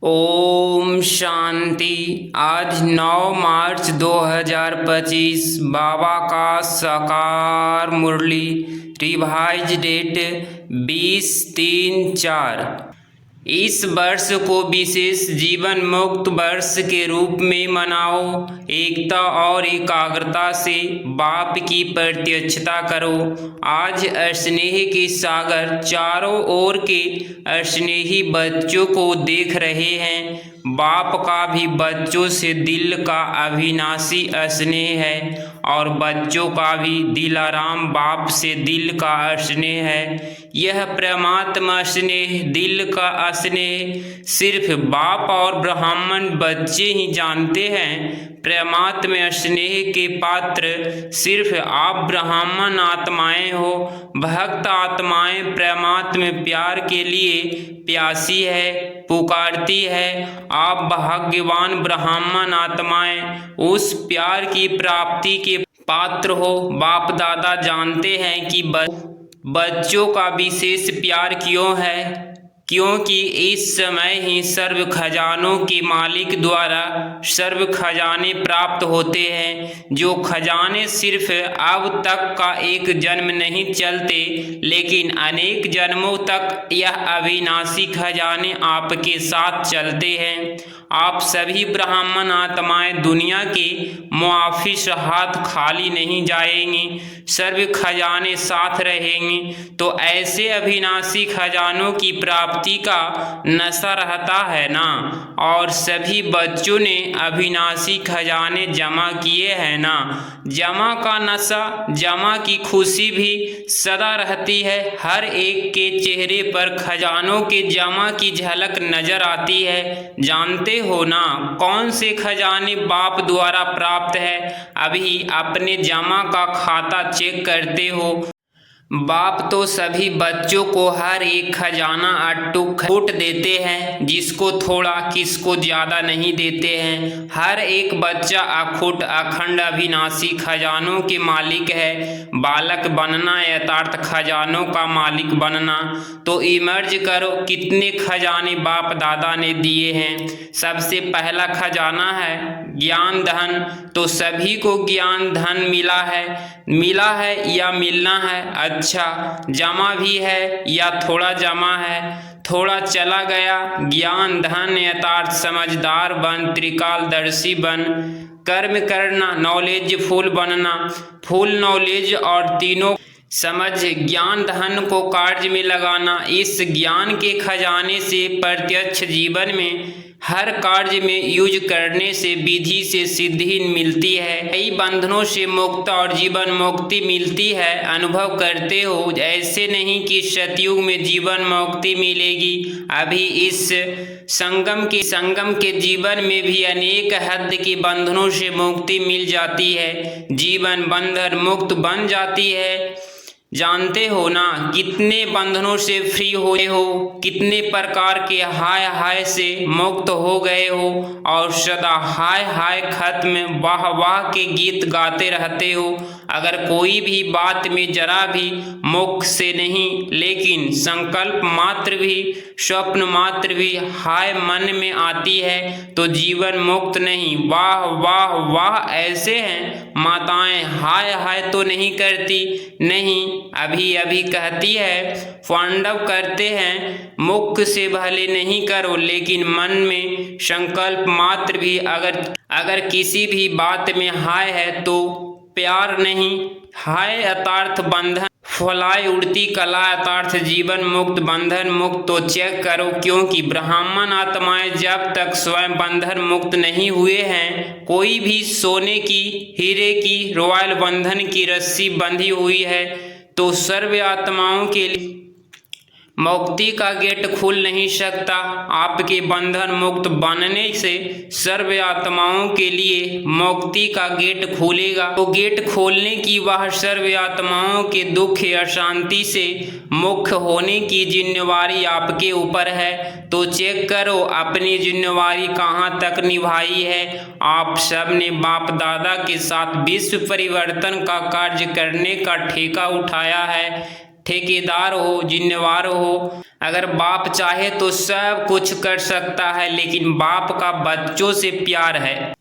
ओम शांति। आज 9 मार्च 2025 बाबा का साकार मुरली रिवाइज डेट 20/3/4। इस वर्ष को विशेष जीवन मुक्त वर्ष के रूप में मनाओ। एकता और एकाग्रता से बाप की प्रत्यक्षता करो। आज स्नेह के सागर चारों ओर के स्नेही बच्चों को देख रहे हैं। बाप का भी बच्चों से दिल का अविनाशी स्नेह है और बच्चों का भी दिलाराम बाप से दिल का स्नेह है। यह परमात्मा स्नेह, दिल का स्नेह सिर्फ बाप और ब्राह्मण बच्चे ही जानते हैं। परमात्मा स्नेह के पात्र सिर्फ आप ब्राह्मण आत्माएं हो। भक्त आत्माएं परमात्मा प्यार के लिए प्यासी है, पुकारती है। आप भाग्यवान ब्राह्मण आत्माएं उस प्यार की प्राप्ति के पात्र हो। बाप दादा जानते हैं कि बच्चों का विशेष प्यार क्यों है, क्योंकि इस समय ही सर्व खजानों के मालिक द्वारा सर्व खजाने प्राप्त होते हैं। जो खजाने सिर्फ अब तक का एक जन्म नहीं चलते, लेकिन अनेक जन्मों तक यह अविनाशी खजाने आपके साथ चलते हैं। आप सभी ब्राह्मण आत्माएं दुनिया के मुआफिस हाथ खाली नहीं जाएंगी, सर्व खजाने साथ रहेंगे। तो ऐसे अविनाशी खजानों की प्राप्ति का नशा रहता है ना। और सभी बच्चों ने अविनाशी खजाने जमा किए हैं ना। जमा का नशा, जमा की खुशी भी सदा रहती है। हर एक के चेहरे पर खजानों के जमा की झलक नजर आती है। जानते हो ना कौन से खजाने बाप द्वारा प्राप्त है। अभी अपने जमा का खाता चेक करते हो। बाप तो सभी बच्चों को हर एक खजाना अटूट छूट देते हैं, जिसको थोड़ा किसको ज़्यादा नहीं देते हैं। हर एक बच्चा अखुट अखंड अविनाशी खजानों के मालिक है। बालक बनना यथार्थ खजानों का मालिक बनना। तो इमर्ज करो कितने खजाने बाप दादा ने दिए हैं। सबसे पहला खजाना है ज्ञान धन। तो सभी को ज्ञान धन मिला है या मिलना है। अच्छा, जमा भी है या थोड़ा जमा है। थोड़ा चला गया। ज्ञान धन यथार्थ समझदार बन, त्रिकालदर्शी बन, कर्म करना, नॉलेज फुल बनना, फुल नॉलेज और तीनों समझ ज्ञान धन को कार्य में लगाना। इस ज्ञान के खजाने से प्रत्यक्ष जीवन में हर कार्य में यूज करने से विधि से सिद्धि मिलती है। कई बंधनों से मुक्त और जीवन मुक्ति मिलती है। अनुभव करते हो। ऐसे नहीं कि सतयुग में जीवन मुक्ति मिलेगी। अभी इस संगम के जीवन में भी अनेक हद के बंधनों से मुक्ति मिल जाती है। जीवन बंधन मुक्त बन जाती है। जानते हो ना कितने बंधनों से फ्री हुए हो, कितने प्रकार के हाय हाय से मुक्त हो गए हो और सदा हाय हाय खत्म वाह वाह के गीत गाते रहते हो। अगर कोई भी बात में जरा भी मुख से नहीं, लेकिन संकल्प मात्र भी, स्वप्न मात्र भी हाय मन में आती है तो जीवन मुक्त नहीं। वाह वाह वाह ऐसे हैं माताएं हाय हाय तो नहीं करती, नहीं अभी अभी कहती है। पांडव करते हैं, मुख से भले नहीं करो, लेकिन मन में संकल्प मात्र भी अगर किसी भी बात में हाय है तो प्यार नहीं। हाय यथार्थ बंधन फलाए उड़ती कला यथार्थ जीवन मुक्त बंधन मुक्त। तो चेक करो, क्योंकि ब्राह्मण आत्माएं जब तक स्वयं बंधन मुक्त नहीं हुए हैं, कोई भी सोने की, हीरे की, रॉयल बंधन की रस्सी बंधी हुई है तो सर्व आत्माओं के लिए मुक्ति का गेट खुल नहीं सकता। आपके बंधन मुक्त बनने से सर्व आत्माओं के लिए मुक्ति का गेट खुलेगा। तो गेट खोलने की वह सर्व आत्माओं के दुख या शांति से मुक्त होने की जिम्मेवारी आपके ऊपर है। तो चेक करो अपनी जिम्मेवारी कहाँ तक निभाई है। आप सब ने बाप दादा के साथ विश्व परिवर्तन का कार्य करने का ठेका उठाया है। ठेकेदार हो, जिम्मेवार हो। अगर बाप चाहे तो सब कुछ कर सकता है, लेकिन बाप का बच्चों से प्यार है।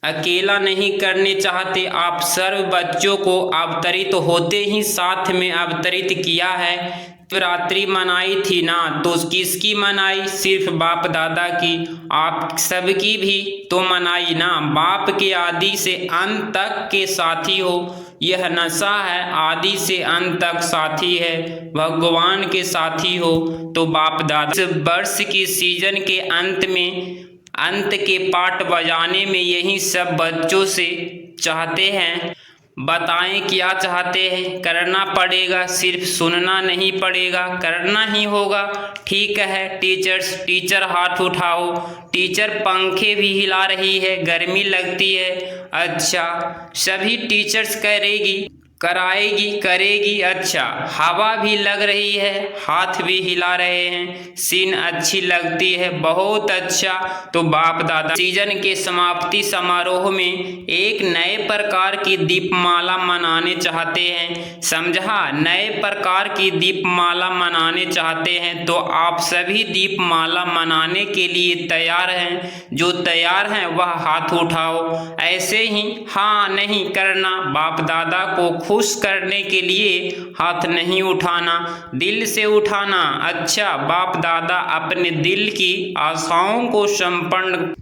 अकेला नहीं करने चाहते आप, सर्व बच्चों को अवतरित होते ही साथ में अवतरित किया है। शिवरात्रि मनाई थी ना, तो किसकी मनाई? सिर्फ बाप दादा की। आप सबकी भी तो मनाई ना। बाप के आदि से अंत तक के साथी हो, यह नशा है। आदि से अंत तक साथी है, भगवान के साथी हो तो बाप दादा। इस वर्ष की सीजन के अंत में अंत के पाठ बजाने में यही सब बच्चों से चाहते हैं। बताएं क्या चाहते हैं? करना पड़ेगा, सिर्फ सुनना नहीं पड़ेगा, करना ही होगा। ठीक है टीचर्स, टीचर हाथ उठाओ। टीचर पंखे भी हिला रही है, गर्मी लगती है। अच्छा, सभी टीचर्स कराएगी, करेगी। अच्छा, हवा भी लग रही है, हाथ भी हिला रहे हैं, सीन अच्छी लगती है, बहुत अच्छा। तो बाप दादा सीजन के समाप्ति समारोह में एक नए प्रकार की दीपमाला मनाने चाहते हैं। समझा? नए प्रकार की दीपमाला मनाने चाहते हैं तो आप सभी दीपमाला मनाने के लिए तैयार हैं? जो तैयार हैं वह हाथ उठाओ। ऐसे ही हाँ नहीं करना, बाप दादा को खुश करने के लिए हाथ नहीं उठाना, दिल से उठाना। अच्छा, बाप दादा अपने दिल की आशाओं को संपन्न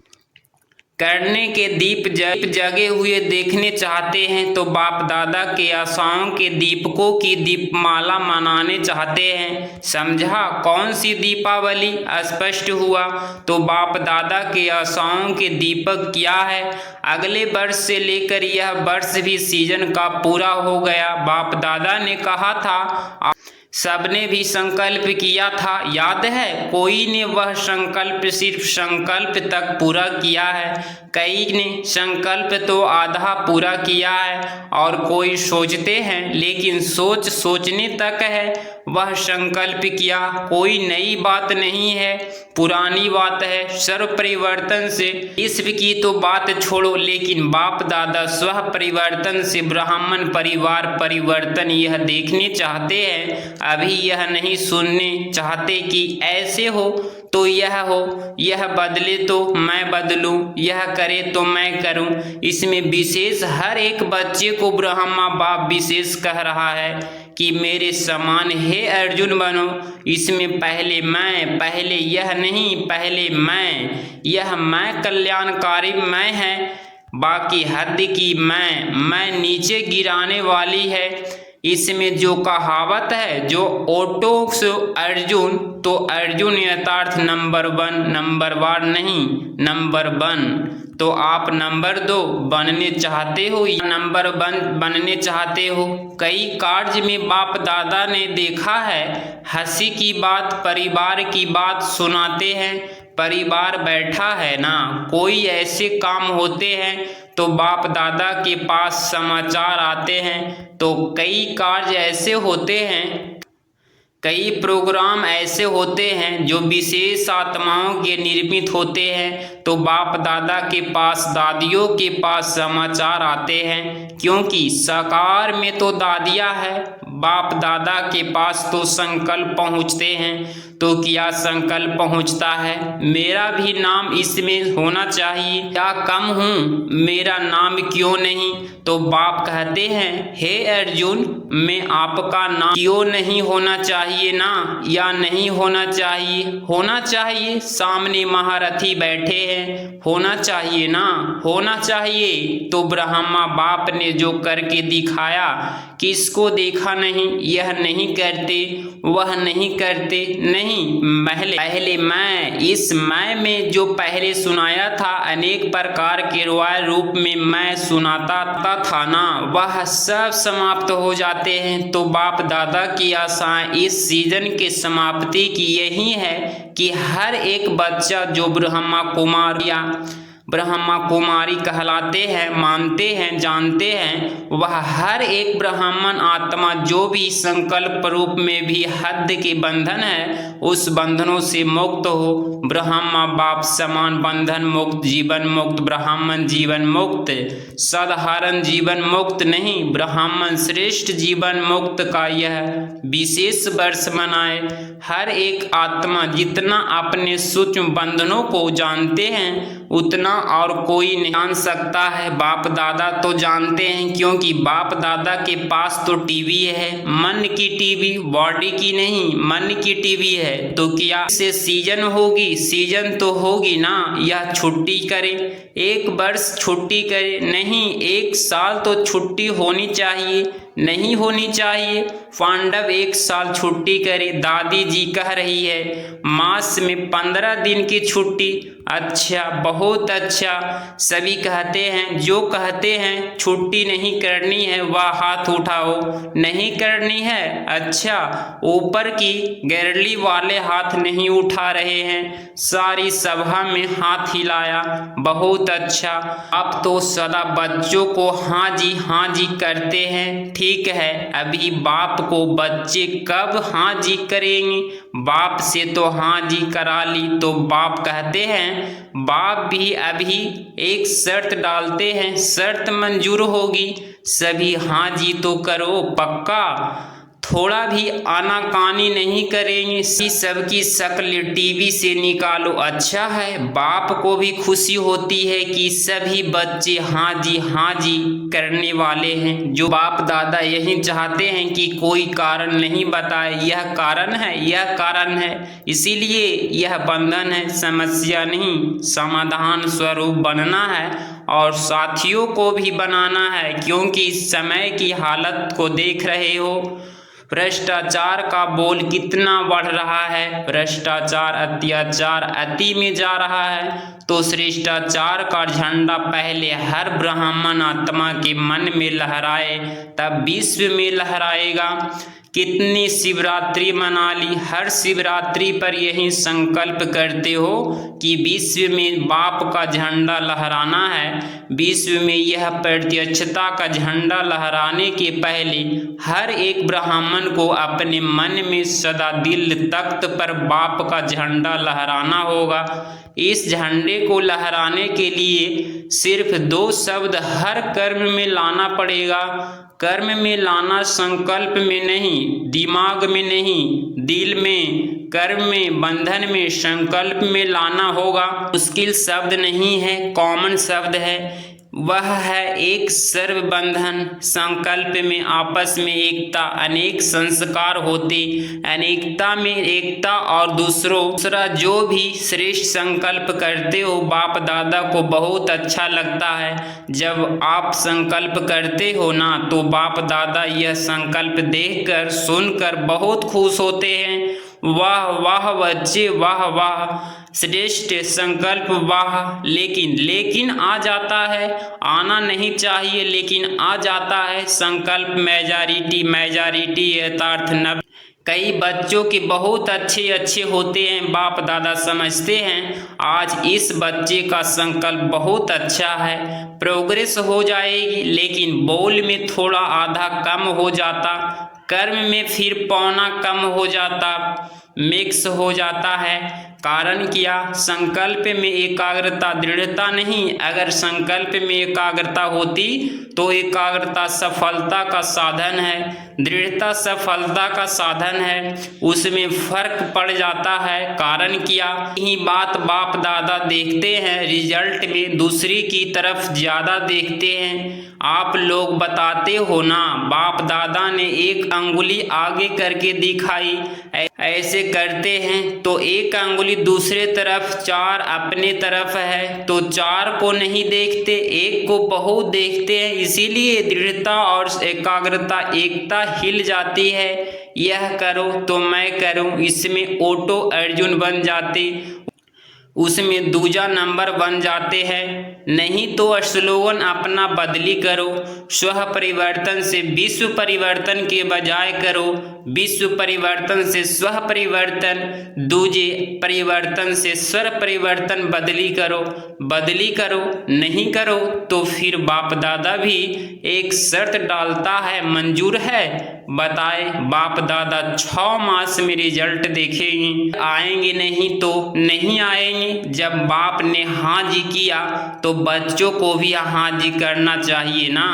करने के दीप जगे हुए देखने चाहते हैं तो बाप दादा के आशाओं के दीपकों की दीपमाला मनाने चाहते हैं। समझा? कौन सी दीपावली? स्पष्ट हुआ। तो बाप दादा के आशाओं के दीपक क्या है? अगले वर्ष से लेकर यह वर्ष भी सीजन का पूरा हो गया। बाप दादा ने कहा था, सबने भी संकल्प किया था, याद है? कोई ने वह संकल्प सिर्फ संकल्प तक पूरा किया है, कई ने संकल्प तो आधा पूरा किया है। और कोई सोचते हैं, लेकिन सोचने तक है। वह संकल्प किया कोई नई बात नहीं है, पुरानी बात है। सर्व परिवर्तन से विश्व की तो बात छोड़ो, लेकिन बाप दादा स्व परिवर्तन से ब्राह्मण परिवार परिवर्तन यह देखने चाहते हैं। अभी यह नहीं सुनने चाहते कि ऐसे हो तो यह हो, यह बदले तो मैं बदलूं, यह करे तो मैं करूं। इसमें विशेष हर एक बच्चे को ब्रह्मा बाप विशेष कह रहा है कि मेरे समान हे अर्जुन बनो। इसमें पहले मैं, पहले यह नहीं, पहले मैं। यह मैं कल्याणकारी मैं है, बाकी हद की मैं नीचे गिराने वाली है। इसमें जो कहावत है, जो ओटो से अर्जुन, तो अर्जुन यथार्थ नंबर 1, नंबर 1 नहीं, नंबर 1। तो आप नंबर 2 बनने चाहते हो या नंबर 1 बनने चाहते हो? कई कार्य में बाप दादा ने देखा है, हंसी की बात, परिवार की बात सुनाते हैं। परिवार बैठा है ना, कोई ऐसे काम होते हैं तो बाप दादा के पास समाचार आते हैं। तो कई कार्य ऐसे होते हैं, कई प्रोग्राम ऐसे होते हैं जो विशेष आत्माओं के निर्मित होते हैं तो बाप दादा के पास, दादियों के पास समाचार आते हैं। क्योंकि साकार में तो दादियाँ है, बाप दादा के पास तो संकल्प पहुँचते हैं। तो क्या संकल्प पहुँचता है? मेरा भी नाम इसमें होना चाहिए, क्या कम हूँ? मेरा नाम क्यों नहीं? तो बाप कहते हैं, हे अर्जुन, मैं आपका नाम क्यों नहीं होना चाहिए ना, या नहीं होना चाहिए? होना चाहिए। सामने महारथी बैठे हैं, होना चाहिए ना, होना चाहिए। तो ब्रह्मा बाप ने जो करके दिखाया, किसको देखा नहीं? यह नहीं करते, वह नहीं करते, नहीं। पहले मैं, इस मैं में जो पहले सुनाया था, अनेक प्रकार के रॉयल रूप में मैं सुनाता था ना, वह सब समाप्त हो जाते हैं। तो बाप दादा की आशाएं इस सीजन के समाप्ति की यही है कि हर एक बच्चा जो ब्रह्मा कुमार या ब्रह्मा कुमारी कहलाते हैं, मानते हैं, जानते हैं, वह हर एक ब्राह्मण आत्मा जो भी संकल्प रूप में भी हद के बंधन है, उस बंधनों से मुक्त हो। ब्रह्मा बाप समान बंधन मुक्त जीवन मुक्त, ब्राह्मण जीवन मुक्त साधारण जीवन मुक्त नहीं, ब्राह्मण श्रेष्ठ जीवन मुक्त का यह विशेष वर्ष मनाए। हर एक आत्मा जितना अपने सूक्ष्म बंधनों को जानते हैं उतना और कोई नहीं जान सकता है। बाप दादा तो जानते हैं, क्योंकि बाप दादा के पास तो टीवी है, मन की टीवी, बॉडी की नहीं, मन की टीवी है। तो क्या इससे सीजन होगी? सीजन तो होगी ना। यह छुट्टी करे, एक वर्ष छुट्टी करे नहीं, एक साल तो छुट्टी होनी चाहिए, नहीं होनी चाहिए। पांडव एक साल छुट्टी करे। दादी जी कह रही है मास में 15 दिन की छुट्टी। अच्छा, बहुत अच्छा। सभी कहते हैं, जो कहते हैं छुट्टी नहीं करनी है वह हाथ उठाओ। नहीं करनी है? अच्छा, ऊपर की गैरली वाले हाथ नहीं उठा रहे हैं, सारी सभा में हाथ हिलाया। बहुत अच्छा। अब तो सदा बच्चों को हाँ जी करते हैं। ठीक है, अभी बाप को बच्चे कब हाँ जी करेंगे? बाप से तो हाँ जी करा ली तो बाप कहते हैं, बाप भी अभी एक शर्त डालते हैं, शर्त मंजूर होगी, सभी हाँ जी तो करो पक्का, थोड़ा भी आनाकानी नहीं करेंगे, सबकी शक्ल टीवी से निकालो। अच्छा है, बाप को भी खुशी होती है कि सभी बच्चे हाँ जी करने वाले हैं। जो बाप दादा यही चाहते हैं कि कोई कारण नहीं बताए, यह कारण है, यह कारण है, इसीलिए यह बंधन है, समस्या नहीं, समाधान स्वरूप बनना है और साथियों को भी बनाना है। क्योंकि समय की हालत को देख रहे हो, भ्रष्टाचार का बोल कितना बढ़ रहा है, भ्रष्टाचार अत्याचार अति में जा रहा है। तो श्रेष्ठाचार का झंडा पहले हर ब्राह्मण आत्मा के मन में लहराए, तब विश्व में लहराएगा। कितनी शिवरात्रि मना ली, हर शिवरात्रि पर यही संकल्प करते हो कि विश्व में बाप का झंडा लहराना है। विश्व में यह प्रत्यक्षता का झंडा लहराने के पहले हर एक ब्राह्मण को अपने मन में सदा दिल तख्त पर बाप का झंडा लहराना होगा। इस झंडे को लहराने के लिए सिर्फ 2 शब्द हर कर्म में लाना पड़ेगा। कर्म में लाना, संकल्प में नहीं, दिमाग में नहीं, दिल में, कर्म में, बंधन में, संकल्प में लाना होगा। मुश्किल शब्द नहीं है, कॉमन शब्द है, वह है एक सर्व बंधन। संकल्प में आपस में एकता, अनेक संस्कार होते, अनेकता में एकता। और दूसरा जो भी श्रेष्ठ संकल्प करते हो, बाप दादा को बहुत अच्छा लगता है जब आप संकल्प करते हो ना, तो बाप दादा यह संकल्प देखकर सुनकर बहुत खुश होते हैं। वाह वाह बच्चे, वाह वाह, श्रेष्ठ संकल्प, वाह। लेकिन आ जाता है, आना नहीं चाहिए लेकिन आ जाता है संकल्प। मेजॉरिटी यथार्थ न। कई बच्चों के बहुत अच्छे होते हैं, बाप दादा समझते हैं आज इस बच्चे का संकल्प बहुत अच्छा है, प्रोग्रेस हो जाएगी, लेकिन बोल में थोड़ा आधा कम हो जाता, कर्म में फिर पौना कम हो जाता, मिक्स हो जाता है। कारण क्या? संकल्प में एकाग्रता, दृढ़ता नहीं। अगर संकल्प में एकाग्रता होती तो एकाग्रता सफलता का साधन है, दृढ़ता सफलता का साधन है, उसमें फर्क पड़ जाता है। कारण क्या? यही बात बाप दादा देखते हैं, रिजल्ट में दूसरी की तरफ ज़्यादा देखते हैं। आप लोग बताते हो ना, बाप दादा ने एक अंगुली आगे करके दिखाई, ऐसे करते हैं तो एक अंगुली दूसरे तरफ, 4 अपने तरफ है तो 4 को नहीं देखते, एक को बहुत देखते हैं। इसीलिए दृढ़ता और एकाग्रता, एकता हिल जाती है। यह करो तो मैं करूं, इसमें ऑटो अर्जुन बन जाते, उसमें दूजा नंबर बन जाते हैं। नहीं तो स्लोगन अपना बदली करो, स्व परिवर्तन से विश्व परिवर्तन के बजाय करो विश्व परिवर्तन से स्व परिवर्तन, दूजे परिवर्तन से स्वर परिवर्तन बदली करो नहीं करो तो फिर बाप दादा भी एक शर्त डालता है, मंजूर है? बताए बाप दादा 6 मास में रिजल्ट देखेंगे, आएंगे नहीं तो नहीं आएंगे। जब बाप ने हाँ जी किया तो बच्चों को भी हाँ जी करना चाहिए ना।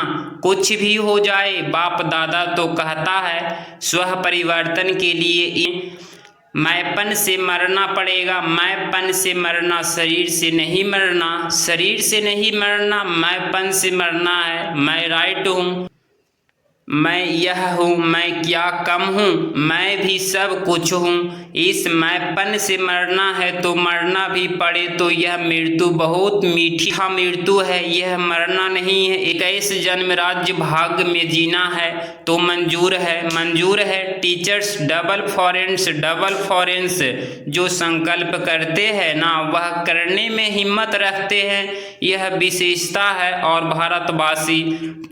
कुछ भी हो जाए बाप दादा तो कहता है स्व परिवर्तन के लिए मैंपन से मरना पड़ेगा, मैंपन से मरना, शरीर से नहीं मरना, शरीर से नहीं मरना, मैंपन से मरना है। मैं राइट हूँ, मैं यह हूँ, मैं क्या कम हूँ, मैं भी सब कुछ हूँ। इस मैंपन से मरना है तो मरना भी पड़े तो यह मृत्यु बहुत मीठी मृत्यु है, यह मरना नहीं है। 21 जन्म राज्य भाग्य में जीना है तो मंजूर है। टीचर्स डबल फॉरेंस जो संकल्प करते हैं ना वह करने में हिम्मत रखते हैं, यह विशेषता है। और भारतवासी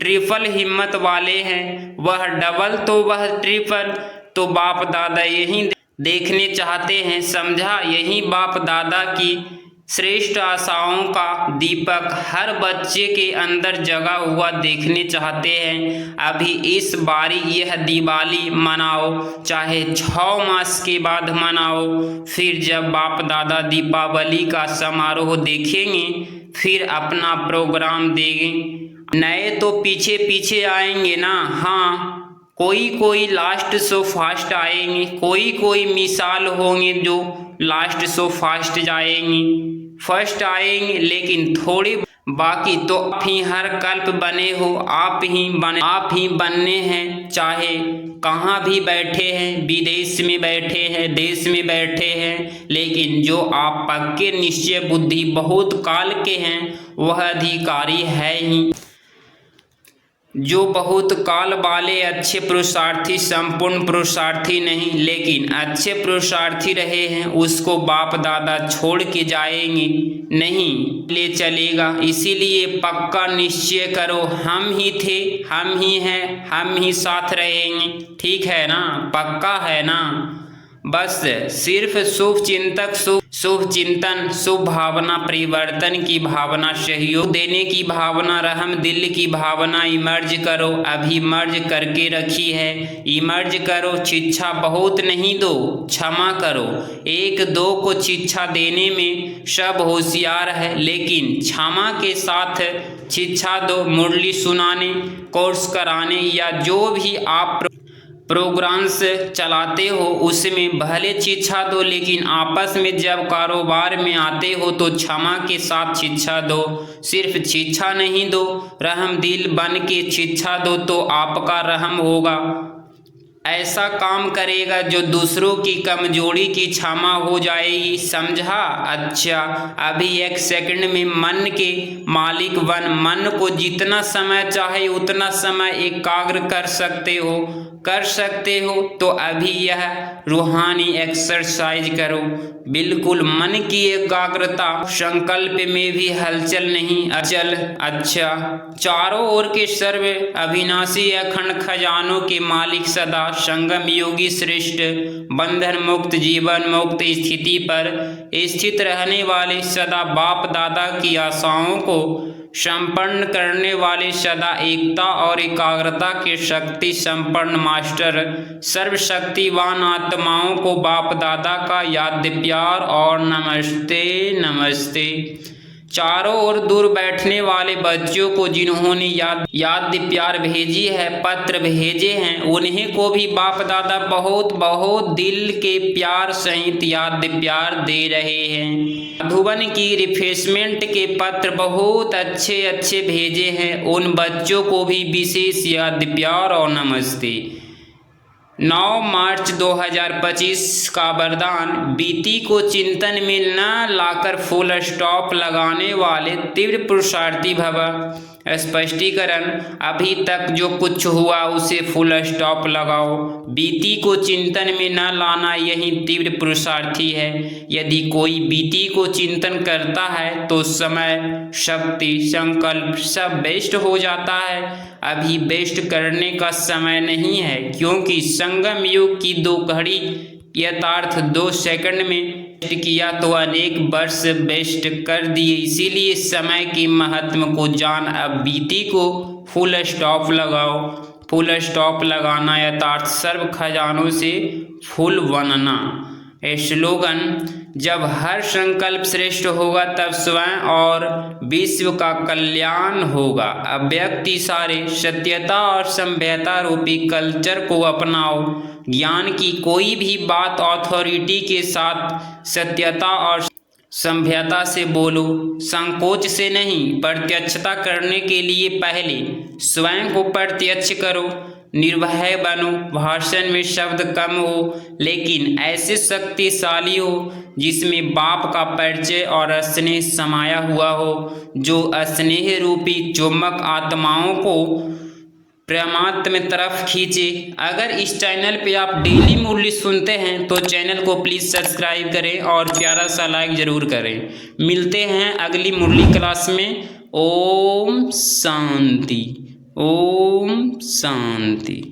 ट्रिपल हिम्मत वाले हैं, वह डबल तो वह ट्रिपल। तो बाप दादा यही देखने चाहते हैं, समझा? यही बाप दादा की श्रेष्ठ आशाओं का दीपक हर बच्चे के अंदर जगा हुआ देखने चाहते हैं। अभी इस बारी यह दिवाली मनाओ, चाहे 6 मास के बाद मनाओ। फिर जब बाप दादा दीपावली का समारोह देखेंगे फिर अपना प्रोग्राम देंगे। नए तो पीछे पीछे आएंगे ना, हाँ, कोई लास्ट सो फास्ट आएंगे, कोई मिसाल होंगे जो लास्ट सो फास्ट जाएंगे, फर्स्ट आएंगे, लेकिन थोड़ी बाकी तो आप ही हर कल्प बने हो, आप ही बनने हैं। चाहे कहाँ भी बैठे हैं, विदेश में बैठे हैं, देश में बैठे हैं, लेकिन जो आप पक्के निश्चय बुद्धि बहुत काल के हैं वह अधिकारी है ही। जो बहुत काल वाले अच्छे पुरुषार्थी, संपूर्ण पुरुषार्थी नहीं लेकिन अच्छे पुरुषार्थी रहे हैं, उसको बाप दादा छोड़ के जाएंगे नहीं, ले चलेगा। इसीलिए पक्का निश्चय करो, हम ही थे, हम ही हैं, हम ही साथ रहेंगे। ठीक है ना? पक्का है ना? बस सिर्फ शुभ चिंतक, शुभ चिंतन, शुभ भावना, परिवर्तन की भावना, सहयोग देने की भावना, रहम दिल की भावना इमर्ज करो। अभी मर्ज करके रखी है, इमर्ज करो। शिक्षा बहुत नहीं दो, क्षमा करो। 1-2 को शिक्षा देने में सब होशियार है, लेकिन क्षमा के साथ शिक्षा दो। मुरली सुनाने, कोर्स कराने या जो भी आप प्रोग्राम्स चलाते हो उसमें भले शिक्षा दो, लेकिन आपस में जब कारोबार में आते हो तो क्षमा के साथ शिक्षा दो। सिर्फ शिक्षा नहीं दो, रहम दिल बन के शिक्षा दो तो आपका रहम होगा। ऐसा काम करेगा जो दूसरों की कमजोरी की क्षमा हो जाएगी, समझा? अच्छा, अभी 1 सेकंड में मन के मालिक बन। मन को जितना समय चाहे उतना समय एकाग्र कर सकते हो तो अभी यह रूहानी एक्सरसाइज करो। बिल्कुल मन की एकाग्रता, संकल्प में भी हलचल नहीं, अचल। अच्छा, चारों ओर के सर्व अविनाशी अखंड खजानों के मालिक सदा संगम योगी श्रेष्ठ, बंधन मुक्त, जीवन मुक्त स्थिति पर स्थित रहने वाले, सदा बाप दादा की आशाओं को संपन्न करने वाले, सदा एकता और एकाग्रता के शक्ति संपन्न मास्टर, सर्वशक्तिवान आत्माओं को बाप दादा का याद प्यार और नमस्ते। चारों ओर दूर बैठने वाले बच्चों को जिन्होंने याद प्यार भेजी है, पत्र भेजे हैं, उन्हें को भी बाप दादा बहुत दिल के प्यार सहित याद प्यार दे रहे हैं। मधुबन की रिफ्रेशमेंट के पत्र बहुत अच्छे भेजे हैं, उन बच्चों को भी विशेष याद प्यार और नमस्ते। 9 मार्च 2025 का वरदान। बीती को चिंतन में न लाकर फुल स्टॉप लगाने वाले तीव्र पुरुषार्थी भव। स्पष्टीकरण, अभी तक जो कुछ हुआ उसे फुल स्टॉप लगाओ। बीती को चिंतन में न लाना यही तीव्र पुरुषार्थी है। यदि कोई बीती को चिंतन करता है तो समय, शक्ति, संकल्प सब वेस्ट हो जाता है। अभी वेस्ट करने का समय नहीं है, क्योंकि संगम युग की 2 घड़ी यथार्थ 2 सेकंड में किया तो अनेक वर्ष वेस्ट कर दिए। इसीलिए समय के महत्व को जान, अब बीती को फुल स्टॉप लगाओ। फुल स्टॉप लगाना यथार्थ सर्व खजानों से फुल बनना। स्लोगन, जब हर संकल्प श्रेष्ठ होगा तब स्वयं और विश्व का कल्याण होगा। अब व्यक्ति सारे सत्यता और सभ्यता रूपी कल्चर को अपनाओ। ज्ञान की कोई भी बात अथॉरिटी के साथ सत्यता और सभ्यता से बोलो, संकोच से नहीं। प्रत्यक्षता करने के लिए पहले स्वयं को प्रत्यक्ष करो। निर्भय बनो, भाषण में शब्द कम हो लेकिन ऐसे शक्तिशाली हो जिसमें बाप का परिचय और स्नेह समाया हुआ हो, जो स्नेह रूपी चुम्बक आत्माओं को परमात्मा तरफ खींचे। अगर इस चैनल पे आप डेली मुरली सुनते हैं तो चैनल को प्लीज़ सब्सक्राइब करें और प्यारा सा लाइक ज़रूर करें। मिलते हैं अगली मुरली क्लास में। ओम शांति, ओम शांति।